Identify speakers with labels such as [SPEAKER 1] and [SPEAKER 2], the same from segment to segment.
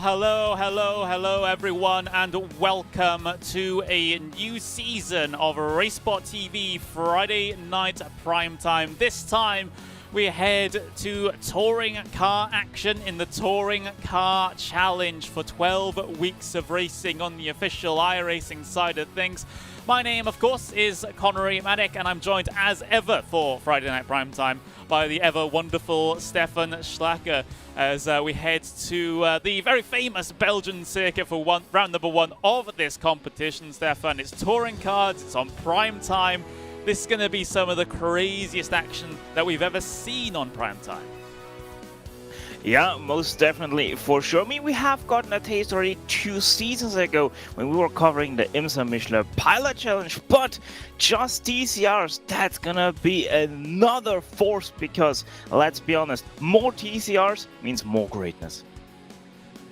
[SPEAKER 1] Well, hello everyone, and welcome to a new season of RaceSpotTV Friday night primetime. This time we head to touring car action in the Touring Car Challenge for 12 weeks of racing on the official iRacing side of things. My name, of course, is Connery Maddock, and I'm joined as ever for Friday Night Primetime by the ever wonderful Stefan Schlacker as we head to the very famous Belgian circuit for round number one of this competition. Stefan, it's touring cars, it's on prime time. This is going to be some of the craziest action that we've ever seen on primetime.
[SPEAKER 2] Yeah, most definitely, for sure. I mean, we have gotten a taste already 2 seasons ago when we were covering the IMSA Michelin Pilot Challenge, but just TCRs, that's gonna be another force because, let's be honest, more TCRs means more greatness.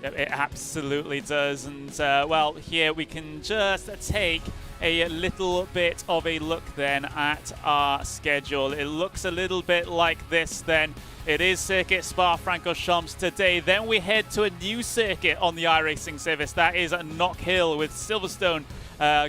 [SPEAKER 1] It absolutely does, and well, here we can just take a little bit of a look then at our schedule. It looks a little bit like this then. It is circuit Spa-Francorchamps today. Then we head to a new circuit on the iRacing service. That is Knock Hill with Silverstone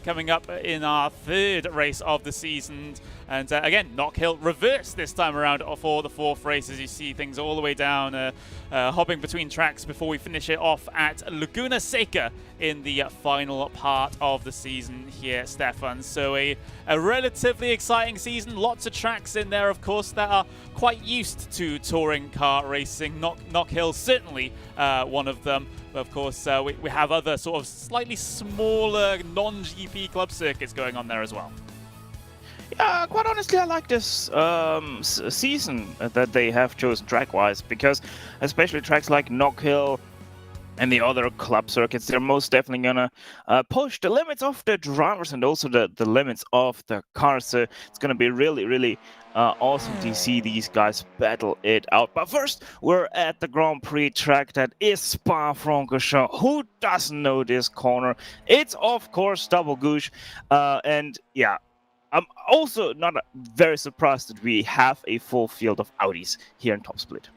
[SPEAKER 1] coming up in our 3rd race of the season. And again, Knock Hill reversed this time around for the 4th race, as you see things all the way down, hopping between tracks before we finish it off at Laguna Seca in the final part of the season here, Stefan. So a relatively exciting season. Lots of tracks in there, of course, that are quite used to touring car racing. Knock Hill certainly one of them. But of course, we have other sort of slightly smaller non-GP club circuits going on there as well.
[SPEAKER 2] Yeah, quite honestly, I like this season that they have chosen track-wise, because especially tracks like Knock Hill and the other club circuits, they're most definitely gonna push the limits of the drivers and also the limits of the cars. So it's gonna be really awesome to see these guys battle it out. But first, we're at the Grand Prix track that is Spa-Francorchamps. Who doesn't know this corner? It's of course Double Gouche, and yeah, I'm also not very surprised that we have a full field of Audis here in Top Split.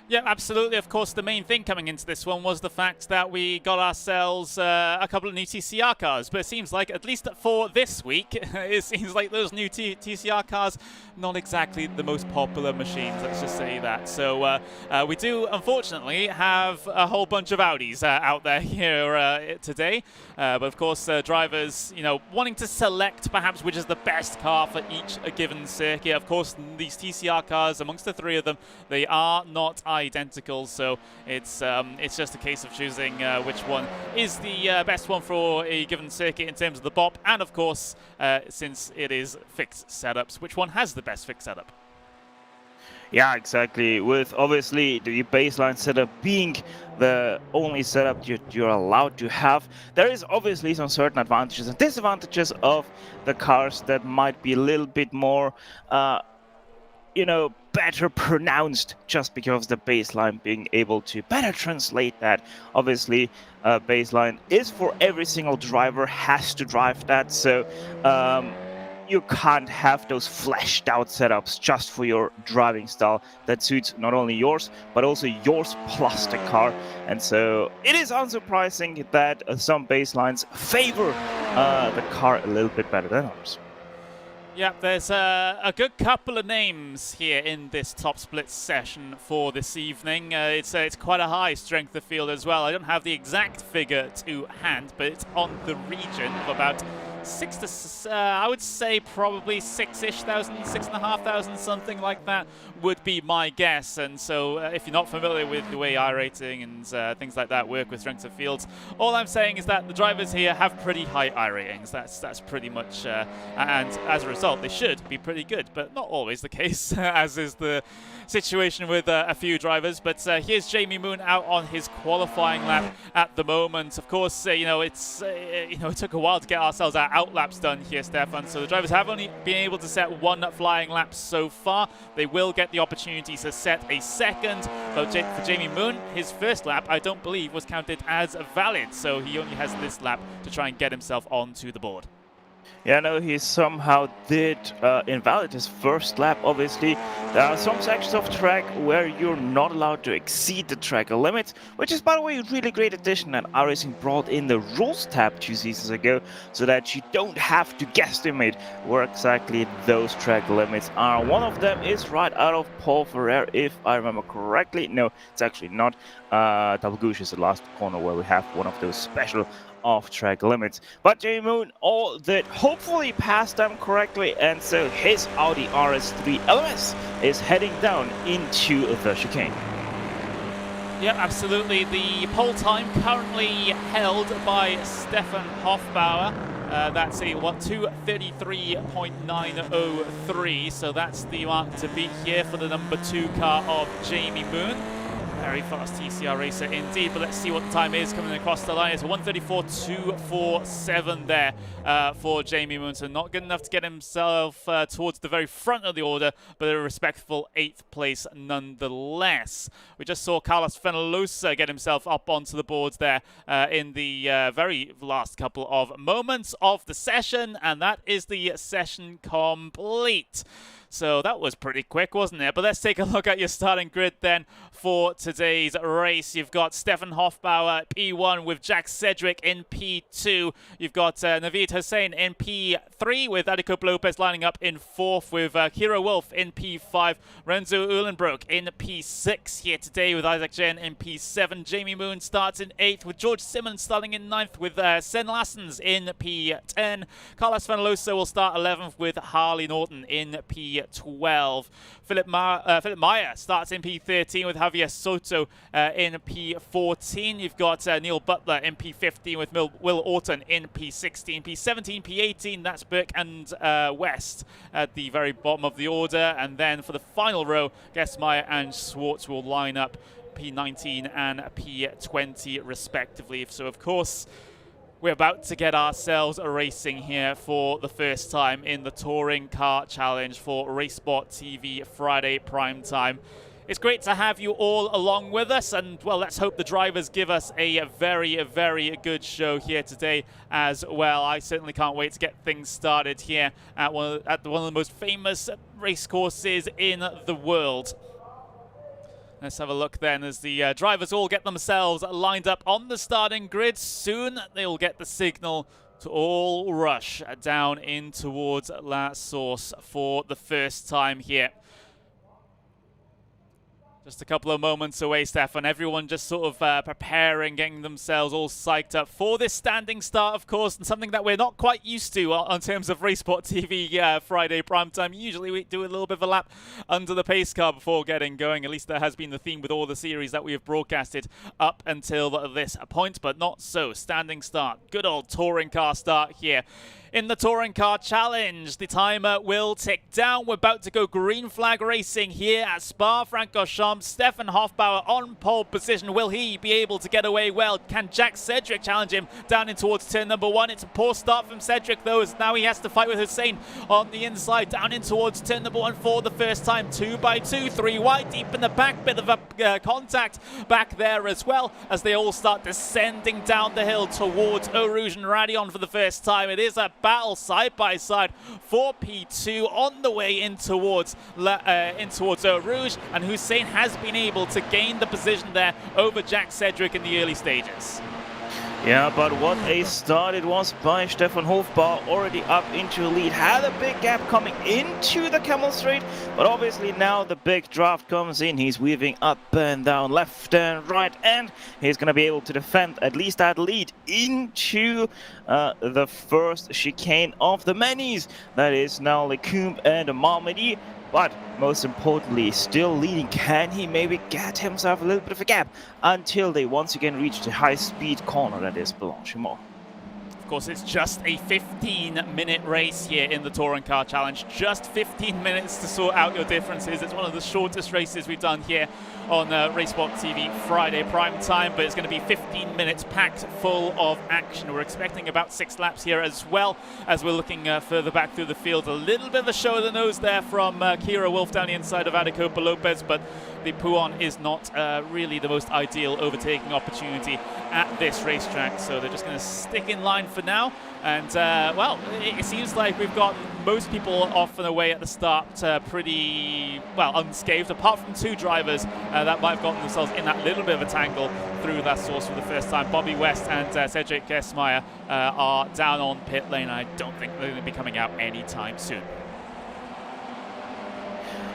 [SPEAKER 1] Yeah, absolutely. Of course, the main thing coming into this one was the fact that we got ourselves a couple of new TCR cars. But it seems like, at least for this week, it seems like those new TCR cars, not exactly the most popular machines, let's just say that. So we do, unfortunately, have a whole bunch of Audis out there here today. But of course, drivers, you know, wanting to select perhaps which is the best car for each given circuit. Of course, these TCR cars, amongst the 3 of them, they are not identical, so it's just a case of choosing which one is the best one for a given circuit in terms of the bop, and of course, since it is fixed setups, which one has the best fixed setup.
[SPEAKER 2] Yeah, exactly. With obviously the baseline setup being the only setup you're allowed to have, there is obviously some certain advantages and disadvantages of the cars that might be a little bit more you know, better pronounced just because the baseline being able to better translate that. Obviously, baseline is for every single driver, has to drive that, so you can't have those fleshed out setups just for your driving style that suits not only yours, but also yours plus the car. And so it is unsurprising that some baselines favor the car a little bit better than others.
[SPEAKER 1] Yeah, there's a good couple of names here in this top split session for this evening. It's quite a high strength of field as well. I don't have the exact figure to hand, but it's on the region of about I would say probably 6,500, something like that would be my guess. And so if you're not familiar with the way iRating and things like that work with strengths of fields, all I'm saying is that the drivers here have pretty high iRatings. That's pretty much, and as a result, they should be pretty good, but not always the case, as is the situation with a few drivers. But here's Jamie Moon out on his qualifying lap at the moment. Of course, you know, it's you know, it took a while to get ourselves our out laps done here, Stefan. So the drivers have only been able to set 1 flying lap so far. They will get the opportunity to set a second. But for Jamie Moon, his first lap, I don't believe, was counted as valid. So he only has this lap to try and get himself onto the board.
[SPEAKER 2] Yeah, no, he somehow did invalid his first lap, obviously. There are some sections of track where you're not allowed to exceed the track limits, which is, by the way, a really great addition that iRacing brought in the rules tab 2 seasons ago, so that you don't have to guesstimate where exactly those track limits are. One of them is right out of Paul Ferrer, if I remember correctly. No, it's actually not. Double Goose is the last corner where we have one of those special off-track limits. But Jamie Moon all did hopefully pass them correctly, and so his Audi RS3 LMS is heading down into the chicane.
[SPEAKER 1] Yeah, absolutely. The pole time currently held by Stefan Hofbauer. That's a 2:33.903, so that's the mark to beat here for the number 2 car of Jamie Moon. Very fast TCR racer indeed, but let's see what the time is coming across the line. It's 1:34.247 there for Jamie Moon, so not good enough to get himself towards the very front of the order, but a respectable 8th place nonetheless. We just saw Carlos Fenalosa get himself up onto the boards there in the very last couple of moments of the session, and that is the session complete. So that was pretty quick, wasn't it? But let's take a look at your starting grid then for today's race. You've got Stefan Hofbauer P1 with Jack Sedgwick in P2. You've got Naveed Hussain in P3 with Adikoop Lopez lining up in 4th with Kiro Wolf in P5. Renzo Uhlenbroek in P6 here today with Isaac Jen in P7. Jamie Moon starts in 8th with George Simmons starting in 9th with Sen Lassens in P10. Carlos Fenalosa will start 11th with Harley Norton in P12. Philip Meyer starts in P13 with Javier Soto in P14. You've got Neil Butler in P15 with Will Orton in P16. P17, P18, that's Burke and West at the very bottom of the order. And then for the final row, Gessmeyer and Schwartz will line up P19 and P20 respectively. So, of course, we're about to get ourselves a racing here for the first time in the Touring Car Challenge for RaceSpotTV Friday prime time. It's great to have you all along with us, and well, let's hope the drivers give us a very good show here today as well. I certainly can't wait to get things started here at one of the most famous race courses in the world. Let's have a look then as the drivers all get themselves lined up on the starting grid. Soon they'll get the signal to all rush down in towards La Source for the first time here. Just a couple of moments away, Stefan. Everyone just sort of preparing, getting themselves all psyched up for this standing start, of course, and something that we're not quite used to in terms of RaceSpotTV Friday primetime. Usually we do a little bit of a lap under the pace car before getting going. At least that has been the theme with all the series that we have broadcasted up until this point, but not so. Standing start. Good old touring car start here. In the Touring Car Challenge, the timer will tick down. We're about to go green flag racing here at Spa-Francorchamps. Stefan Hofbauer on pole position. Will he be able to get away well? Can Jack Sedgwick challenge him down in towards turn number 1? It's a poor start from Sedgwick, though, as now he has to fight with Hussein on the inside, down in towards turn number 1 for the first time. 2 by 2, 3 wide, deep in the back. Bit of a contact back there as well, as they all start descending down the hill towards Eau Rouge and Radion for the first time. It is a battle side by side for P2 on the way in towards Eau Rouge, and Hussein has been able to gain the position there over Jack Sedgwick in the early stages.
[SPEAKER 2] Yeah, but what a start it was by Stefan Hofbauer, already up into the lead. Had a big gap coming into the Camel Straight, but obviously now the big draft comes in. He's weaving up and down, left and right, and he's going to be able to defend at least that lead into the first chicane of the Manis. That is now Lecombe and Malmedy. But most importantly, still leading. Can he maybe get himself a little bit of a gap until they once again reach the high-speed corner that is Blanchimont?
[SPEAKER 1] Of course, it's just a 15-minute race here in the Touring Car Challenge. Just 15 minutes to sort out your differences. It's one of the shortest races we've done here on RaceSpotTV Friday prime time, but it's going to be 15 minutes packed full of action. We're expecting about 6 laps here as well, as we're looking further back through the field. A little bit of a show of the nose there from Kira Wolf down the inside of Adikoop Lopez, but the Pouan is not really the most ideal overtaking opportunity at this racetrack, so they're just going to stick in line for for now. And, well, it seems like we've got most people off and away at the start pretty, well, unscathed, apart from 2 drivers that might have gotten themselves in that little bit of a tangle through that source for the first time. Bobby West and Cedric Gesmeyer are down on pit lane. I don't think they're going to be coming out anytime soon.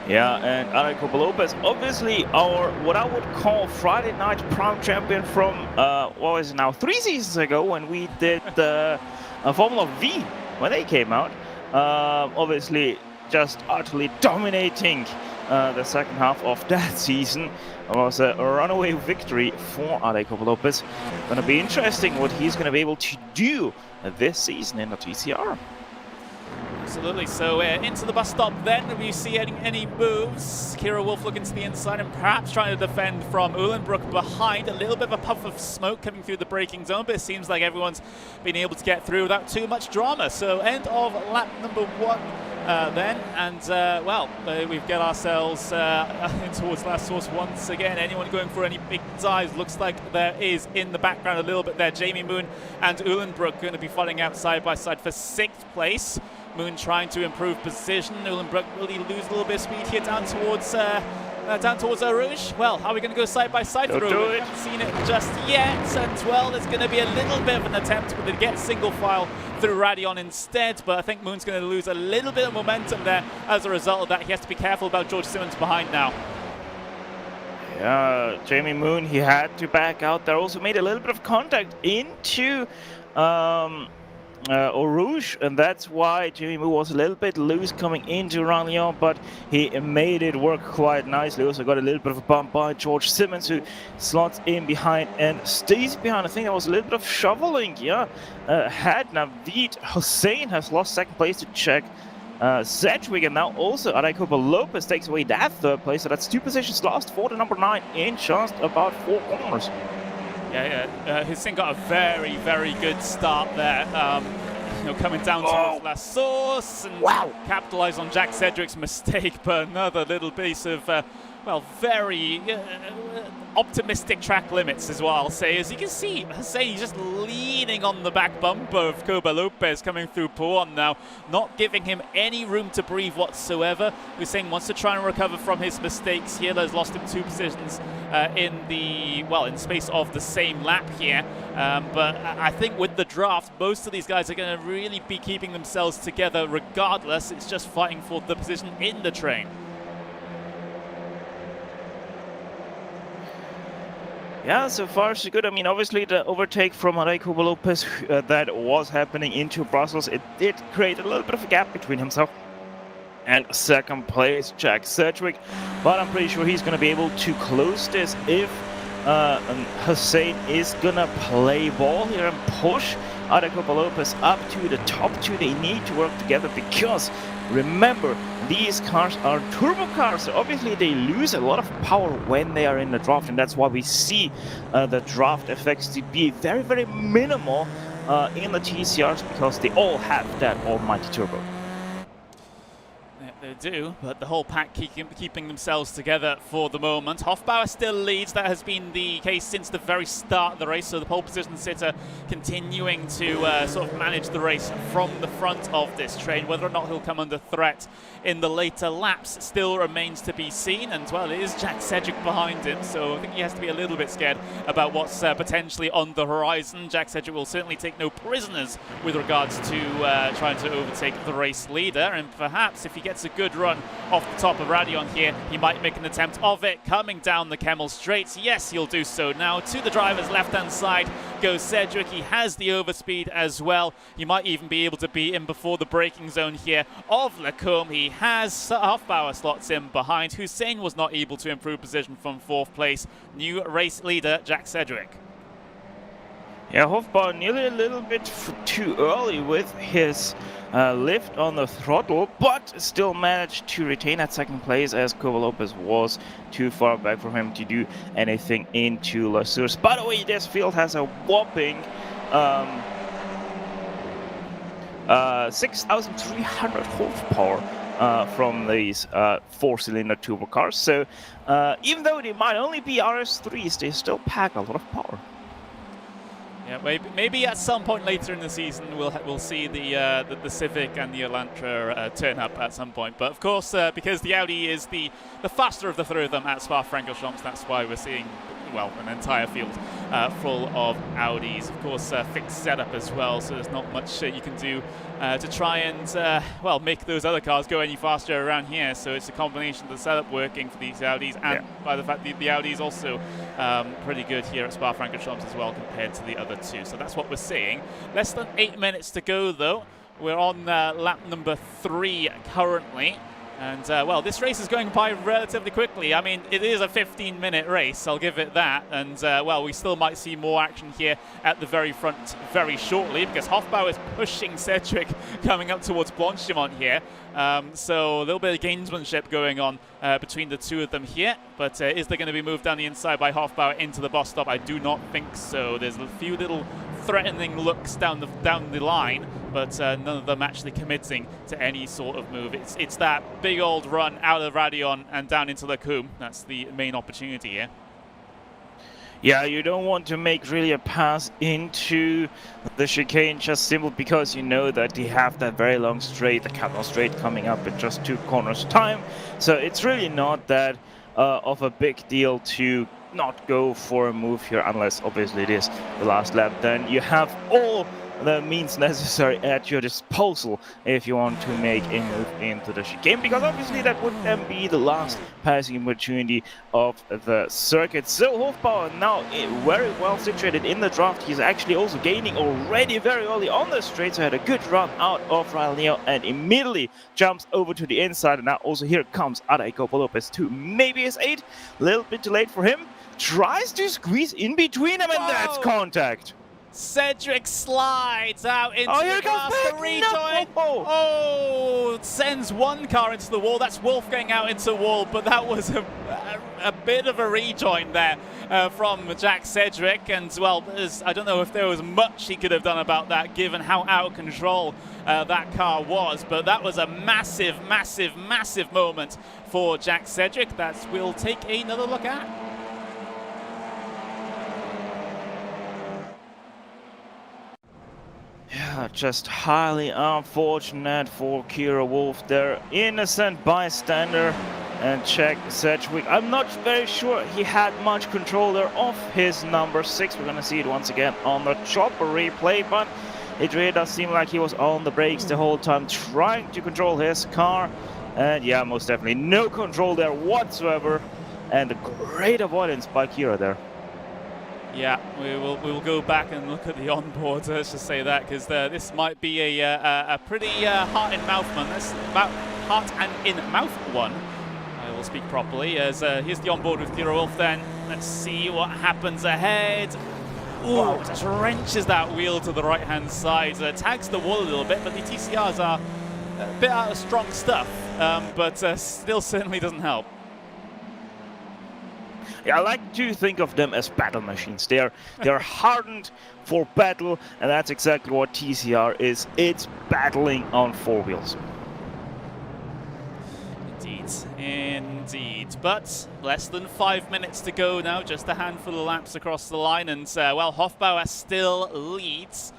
[SPEAKER 2] Yeah, and Areco Lopez, obviously our, what I would call Friday night prom champion from, what was it now, 3 seasons ago when we did the Formula V, when they came out. Obviously just utterly dominating the second half of that season. It was a runaway victory for Areco Lopez. Going to be interesting what he's going to be able to do this season in the TCR.
[SPEAKER 1] Absolutely. So into the bus stop then. Do we see any moves? Kira Wolf looking to the inside and perhaps trying to defend from Uhlenbrook behind. A little bit of a puff of smoke coming through the braking zone, but it seems like everyone's been able to get through without too much drama. So end of lap number 1 then. And, well, we've got ourselves in towards last source once again. Anyone going for any big dives? Looks like there is in the background a little bit there. Jamie Moon and Uhlenbrook going to be fighting out side by side for 6th place. Moon trying to improve position. Uhlenbrook really lose a little bit of speed here down towards Rouge. Well, are we going to go side by side through? We haven't seen it just yet, and well, there's going to be a little bit of an attempt to get single file through Radion instead, but I think Moon's going to lose a little bit of momentum there as a result of that. He has to be careful about George Simmons behind now.
[SPEAKER 2] Yeah, Jamie Moon, he had to back out there. Also made a little bit of contact into Eau Rouge, and that's why Jamie Moon was a little bit loose coming into Radion, but he made it work quite nicely. Also got a little bit of a bump by George Simmons, who slots in behind and stays behind. I think there was a little bit of shoveling, yeah. Had Naveed Hussein has lost 2nd place to check Sedgwick, and now also Areco Lopez takes away that 3rd place, so that's 2 positions lost for the number 9 in just about 4 corners.
[SPEAKER 1] Yeah, Hussein got a very, very good start there. You know, coming down to last source and capitalize on Jack Cedric's mistake, but another little piece of, well, very optimistic track limits is what I'll say. As you can see, Hussein just leaning on the back bumper of Koba Lopez coming through Puan now, not giving him any room to breathe whatsoever. Hussein wants to try and recover from his mistakes here. Has lost him 2 positions in space of the same lap here. But I think with the draft, most of these guys are going to really be keeping themselves together regardless. It's just fighting for the position in the train.
[SPEAKER 2] Yeah, so far so good. I mean, obviously the overtake from Areco Lopez that was happening into Brussels, it did create a little bit of a gap between himself and 2nd place Jack Sedgwick, but I'm pretty sure he's going to be able to close this if Hussein is going to play ball here and push Areco Lopez up to the top 2. They need to work together because, remember, these cars are turbo cars, so obviously they lose a lot of power when they are in the draft, and that's why we see the draft effects to be very, very minimal in the TCRs, because they all have that almighty turbo.
[SPEAKER 1] They do, but the whole pack keeping themselves together for the moment. Hofbauer still leads. That has been the case since the very start of the race, so the pole position sitter continuing to sort of manage the race from the front of this train. Whether or not he'll come under threat in the later laps still remains to be seen, and well, it is Jack Sedgwick behind him, so I think he has to be a little bit scared about what's potentially on the horizon. Jack Sedgwick will certainly take no prisoners with regards to trying to overtake the race leader, and perhaps if he gets a good run off the top of Radion here, he might make an attempt of it. Coming down the Kemmel straights, yes, he'll do so now. To the driver's left-hand side goes Sedgwick. He has the overspeed as well. He might even be able to beat him before the braking zone here of Lacombe. He has Hofbauer slots in behind. Hussein was not able to improve position from 4th place. New race leader, Jack Sedgwick.
[SPEAKER 2] Yeah, Hofbauer nearly a little bit too early with his lift on the throttle, but still managed to retain that 2nd place as Koba Lopez was too far back for him to do anything into La Source. By the way, this field has a whopping 6,300 horsepower from these 4-cylinder turbo cars. So even though they might only be RS3s, they still pack a lot of power.
[SPEAKER 1] Yeah, maybe at some point later in the season we'll see the Civic and the Elantra turn up at some point. But of course, because the Audi is the faster of the three of them at Spa-Francorchamps, that's why we're seeing, well, an entire field full of Audis. Of course, fixed setup as well, so there's not much you can do to try and, well, make those other cars go any faster around here. So it's a combination of the setup working for these Audis and by the fact that the Audi is also pretty good here at Spa-Francorchamps as well compared to the other two. So that's what we're seeing. Less than 8 minutes to go, though. We're on lap number 3 currently. And, well, this race is going by relatively quickly. I mean, it is a 15-minute race, I'll give it that. And, well, we still might see more action here at the very front very shortly because Hofbauer is pushing Cedric coming up towards Blanchimont here. So a little bit of gamesmanship going on between the two of them here. But is there going to be moved down the inside by Hofbauer into the boss stop? I do not think so. There's a few little threatening looks down the line, but none of them actually committing to any sort of move. It's that big old run out of Radion and down into the Coombe. That's the main opportunity here.
[SPEAKER 2] Yeah, you don't want to make really a pass into the chicane just simply because you know that they have that very long straight, the Canal Straight coming up in just 2 corners time. So it's really not that of a big deal to not go for a move here, unless obviously it is the last lap. Then you have all the means necessary at your disposal if you want to make a move into the chicane, because obviously that would then be the last passing opportunity of the circuit. So Hofbauer now very well situated in the draft. He's actually also gaining already very early on the straight, so had a good run out of Raul and immediately jumps over to the inside. And now also here comes Adeco Lopez to maybe his 8, a little bit too late for him, tries to squeeze in between them, and that's contact.
[SPEAKER 1] Cedric slides out into the glass to rejoin.
[SPEAKER 2] No.
[SPEAKER 1] Oh, sends one car into the wall. That's Wolfgang out into the wall, but that was a bit of a rejoin there from Jack Cedric. And, well, I don't know if there was much he could have done about that, given how out of control that car was. But that was a massive, massive, massive moment for Jack Cedric that we'll take another look at.
[SPEAKER 2] Yeah, just highly unfortunate for Kira Wolf there. Innocent bystander and Jack Sedgwick. I'm not very sure he had much control there of his number 6. We're going to see it once again on the chopper replay, but it really does seem like he was on the brakes the whole time trying to control his car. And yeah, most definitely no control there whatsoever. And a great avoidance by Kira there.
[SPEAKER 1] Yeah, we will go back and look at the onboard, let's just say that, because this might be a pretty heart-in-mouth one. That's about heart-and-in-mouth one. I will speak properly. As here's the onboard with Kira Wolf then. Let's see what happens ahead. Ooh, just wrenches that wheel to the right-hand side. Tags the wall a little bit, but the TCRs are a bit out of strong stuff, but still certainly doesn't help.
[SPEAKER 2] Yeah, I like to think of them as battle machines. They're hardened for battle, and that's exactly what TCR is. It's battling on 4 wheels.
[SPEAKER 1] Indeed. But less than 5 minutes to go now, just a handful of laps across the line, and well, Hofbauer still leads.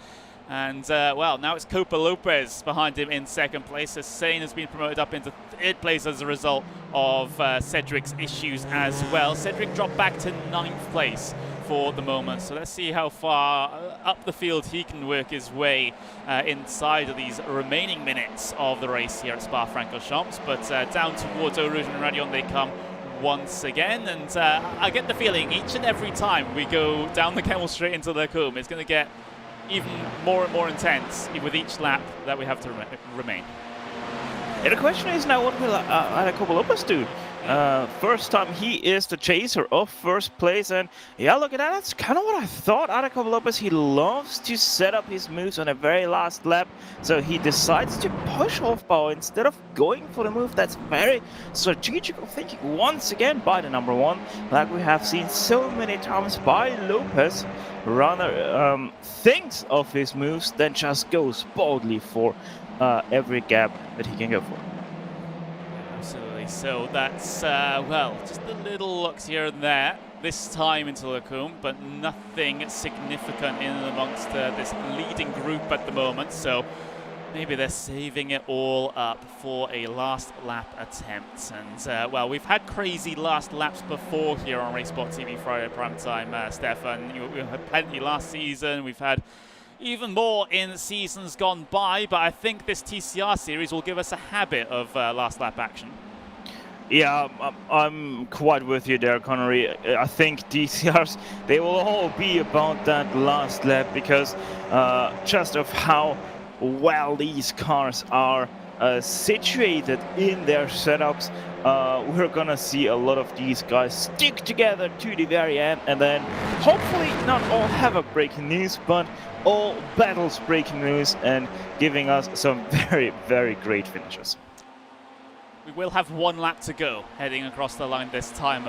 [SPEAKER 1] And, well, now it's Copa Lopez behind him in 2nd place. Hussein has been promoted up into 3rd place as a result of Cedric's issues as well. Cedric dropped back to 9th place for the moment. So let's see how far up the field he can work his way inside of these remaining minutes of the race here at Spa-Francorchamps. But down towards Eau Rouge and Radion they come once again. And I get the feeling each and every time we go down the Camel Straight into the Coombe, it's going to get even more and more intense with each lap that we have to remain.
[SPEAKER 2] Yeah, the question is now, what will Adeco Lopez do? First time he is the chaser of 1st place, and yeah, look at that, that's kind of what I thought. Adeco Lopez, he loves to set up his moves on the very last lap, so he decides to push Hofbauer instead of going for the move. That's very strategical thinking once again by the number 1, like we have seen so many times by Lopez. Rather thinks of his moves, then just goes boldly for every gap that he can go for.
[SPEAKER 1] Absolutely. So that's, well, just the little looks here and there. this time into Lacombe, but nothing significant in amongst this leading group at the moment. So maybe they're saving it all up for a last lap attempt. And, well, we've had crazy last laps before here on RaceSpotTV Friday Primetime, Stefan. We had plenty last season. We've had even more in seasons gone by. But I think this TCR series will give us a habit of last lap action.
[SPEAKER 2] Yeah, I'm quite with you there, Connery. I think DCRs, they will all be about that last lap because just of how well these cars are situated in their setups, we're gonna see a lot of these guys stick together to the very end, and then hopefully not all have a breaking news, but all battles breaking news and giving us some very, very great finishes.
[SPEAKER 1] We will have one lap to go heading across the line this time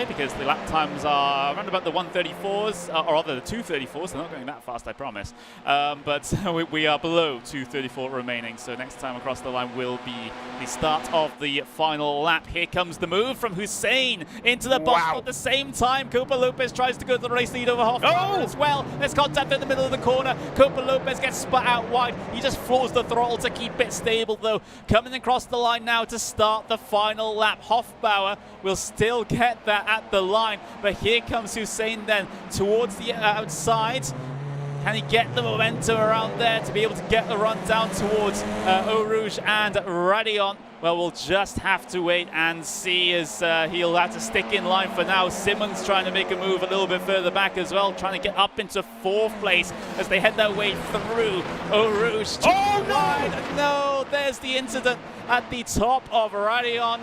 [SPEAKER 1] because the lap times are around about the 134s, or rather the 234s. They're not going that fast, I promise. But we are below 234 remaining, so next time across the line will be the start of the final lap. Here comes the move from Hussein into the box. At the same time, Cooper Lopez tries to go to the race lead over Hoffman as well. There's contact in the middle of the corner. Cooper Lopez gets spun out wide. He just floors the throttle to keep it stable, though. Coming across the line now to start the final lap. Hofbauer will still get that at the line, but here comes Hussein then towards the outside. Can he get the momentum around there to be able to get the run down towards Eau Rouge and Radion? Well, we'll just have to wait and see, as he'll have to stick in line for now. Simmons trying to make a move a little bit further back as well, trying to get up into 4th place as they head their way through Eau Rouge. No, there's the incident at the top of Radion.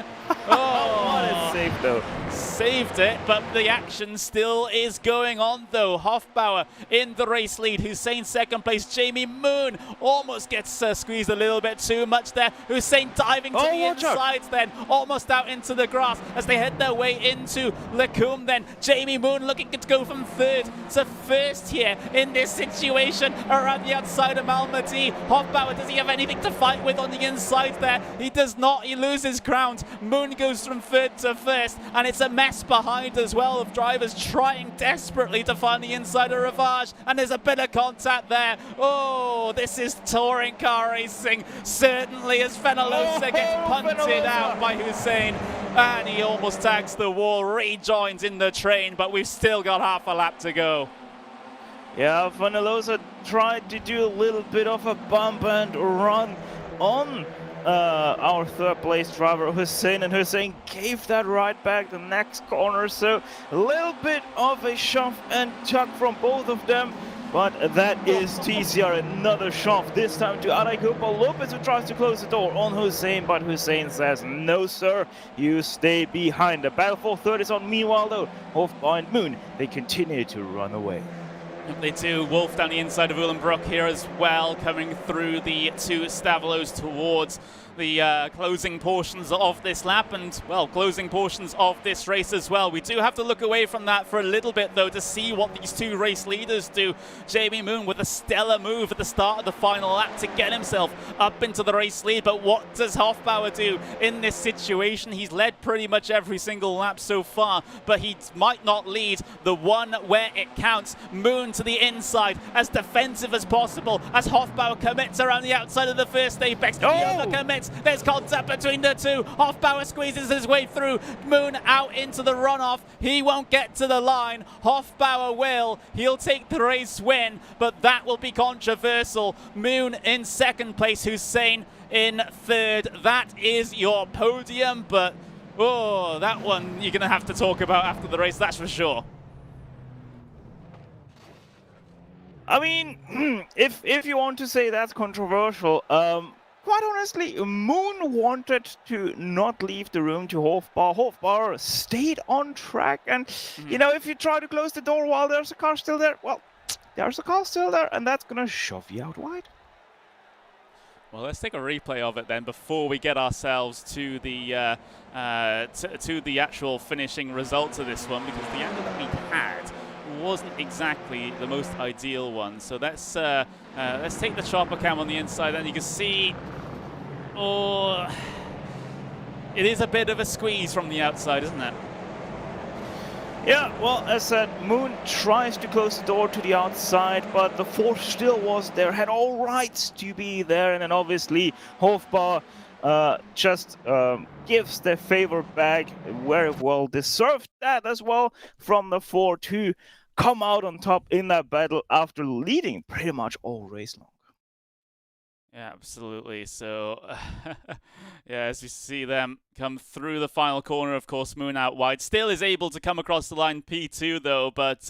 [SPEAKER 2] What a save, though.
[SPEAKER 1] Saved it, but the action still is going on, though. Hofbauer in the race lead. Hussein 2nd place. Jamie Moon almost gets squeezed a little bit too much there. Hussein diving to the insides then, almost out into the grass as they head their way into Lacombe then. Jamie Moon looking to go from 3rd to 1st here in this situation around the outside of Malmedy. Hofbauer, does he have anything to fight with on the inside there? He does not. He loses ground. Moon goes from 3rd to 1st, and it's a mess behind as well of drivers trying desperately to find the inside of Ravage, and there's a bit of contact there. Oh, this is touring car racing, certainly, as Fenalosa gets punted out by Hussein, and he almost tags the wall, rejoins in the train, but we've still got half a lap to go.
[SPEAKER 2] Yeah, Fenalosa tried to do a little bit of a bump and run on our 3rd place driver Hussein, and Hussein gave that right back the next corner, so a little bit of a shove and tug from both of them, but that is TCR, another shove, this time to Adai Cooper Lopez, who tries to close the door on Hussein, but Hussein says, no sir, you stay behind. The battle for 3rd is on. Meanwhile though, Hofbauer and Moon, they continue to run away.
[SPEAKER 1] They do. Wolf down the inside of Uhlenbrock here as well, coming through the 2 Stavelos towards the closing portions of this lap and, well, closing portions of this race as well. We do have to look away from that for a little bit, though, to see what these 2 race leaders do. Jamie Moon with a stellar move at the start of the final lap to get himself up into the race lead, but what does Hofbauer do in this situation? He's led pretty much every single lap so far, but he might not lead the one where it counts. Moon to the inside, as defensive as possible, as Hofbauer commits around the outside of the first apex. The other commits. There's contact between the 2. Hofbauer squeezes his way through. Moon out into the runoff. He won't get to the line. Hofbauer will. He'll take the race win, but that will be controversial. Moon in 2nd place. Hussein in 3rd. That is your podium, but oh, that one you're going to have to talk about after the race, that's for sure.
[SPEAKER 2] I mean, if you want to say that's controversial, quite honestly, Moon wanted to not leave the room to Hofbauer. Hofbauer stayed on track, and you know, if you try to close the door while there's a car still there, well, there's a car still there, and that's gonna shove you out wide.
[SPEAKER 1] Well, let's take a replay of it then before we get ourselves to the to the actual finishing results of this one, because the angle that we had wasn't exactly the most ideal one. So let's take the chopper cam on the inside, and you can see, oh, it is a bit of a squeeze from the outside, isn't it?
[SPEAKER 2] Yeah, well, as said, Moon tries to close the door to the outside, but the force still was there, had all rights to be there, and then obviously Hofbauer just gives the favor back, very well deserved that as well from the 4 to come out on top in that battle after leading pretty much all race long.
[SPEAKER 1] Yeah, absolutely. So, yeah, as you see them come through the final corner, of course, Moon out wide. Still is able to come across the line P2, though, but,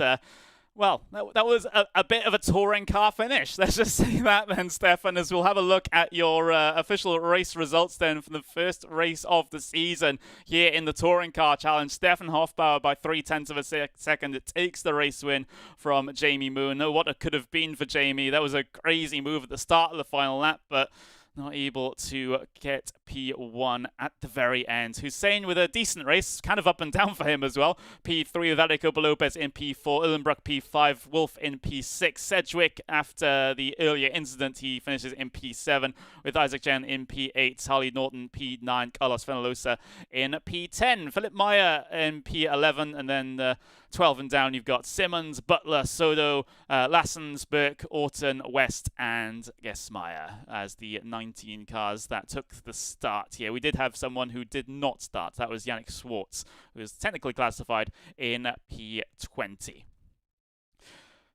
[SPEAKER 1] well, that was a bit of a touring car finish. Let's just say that then, Stefan, as we'll have a look at your official race results then for the first race of the season here in the Touring Car Challenge. Stefan Hofbauer by 0.3 of a second. It takes the race win from Jamie Moon. Oh, what it could have been for Jamie. That was a crazy move at the start of the final lap, but not able to get P1 at the very end. Hussein with a decent race, kind of up and down for him as well. P3 with Aleco Lopez in P4, Illenbruck P5, Wolf in P6. Sedgwick, after the earlier incident, he finishes in P7 with Isaac Jen in P8, Harley Norton P9, Carlos Fenalosa in P10, Philip Meyer in P11, and then 12 and down, you've got Simmons, Butler, Soto, Lassens, Burke, Orton, West, and Gesmeyer as the 19 cars that took the start here. We did have someone who did not start. That was Yannick Schwartz, who was technically classified in P20.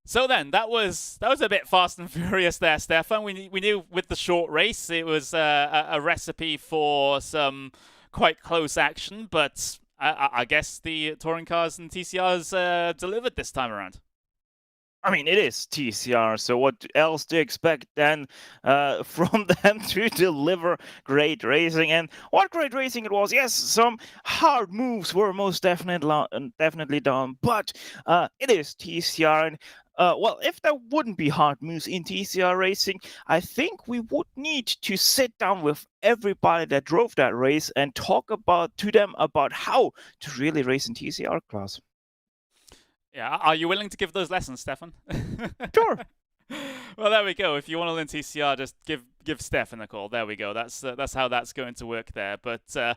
[SPEAKER 1] So then, that was a bit fast and furious there, Stefan. We knew with the short race it was a recipe for some quite close action, but I guess the touring cars and TCRs delivered this time around.
[SPEAKER 2] I mean, it is TCR, so what else do you expect then from them to deliver great racing? And what great racing it was. Yes, some hard moves were most definitely done, but it is TCR. And well, if there wouldn't be hard moves in TCR racing, I think we would need to sit down with everybody that drove that race and talk to them about how to really race in TCR class.
[SPEAKER 1] Yeah, are you willing to give those lessons, Stefan?
[SPEAKER 2] Sure.
[SPEAKER 1] Well, there we go. If you want to learn TCR, just give Stefan a call. There we go. That's how that's going to work there. But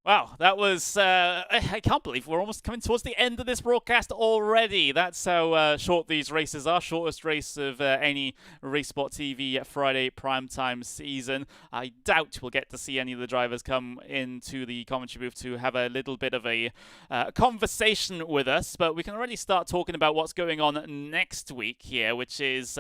[SPEAKER 1] wow, that was I can't believe we're almost coming towards the end of this broadcast already. That's how short these races are. Shortest race of any RaceSpotTV Friday primetime season. I doubt we'll get to see any of the drivers come into the commentary booth to have a little bit of a conversation with us, but we can already start talking about what's going on next week here, which is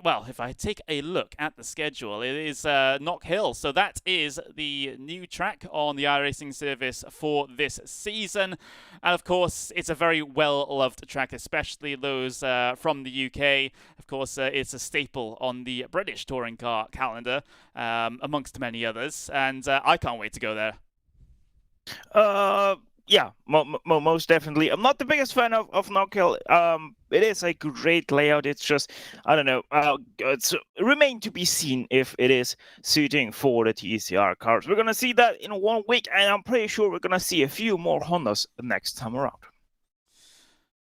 [SPEAKER 1] well, if I take a look at the schedule, it is Knock Hill. So that is the new track on the iRacing service for this season. And of course, it's a very well-loved track, especially those from the UK. Of course, it's a staple on the British touring car calendar, amongst many others. And I can't wait to go there.
[SPEAKER 2] Yeah, most definitely. I'm not the biggest fan of Knock Hill. It is a great layout. It's just, I don't know. It's remain to be seen if it is suiting for the TCR cars. We're gonna see that in 1 week, and I'm pretty sure we're gonna see a few more Hondas next time around.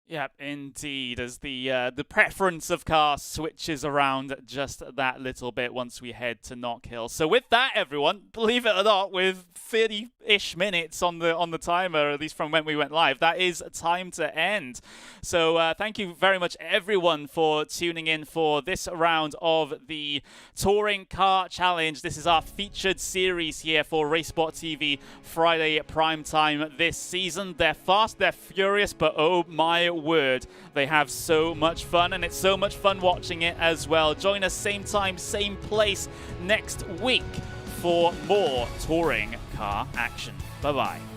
[SPEAKER 1] Yeah, indeed, as the preference of cars switches around just that little bit once we head to Knock Hill. So with that, everyone, believe it or not, with 30-ish minutes on the timer, at least from when we went live, that is time to end. So thank you very much, everyone, for tuning in for this round of the Touring Car Challenge. This is our featured series here for RaceSpotTV Friday primetime this season. They're fast, they're furious, but oh my word, they have so much fun, and it's so much fun watching it as well. Join us same time, same place next week for more touring car action. Bye-bye.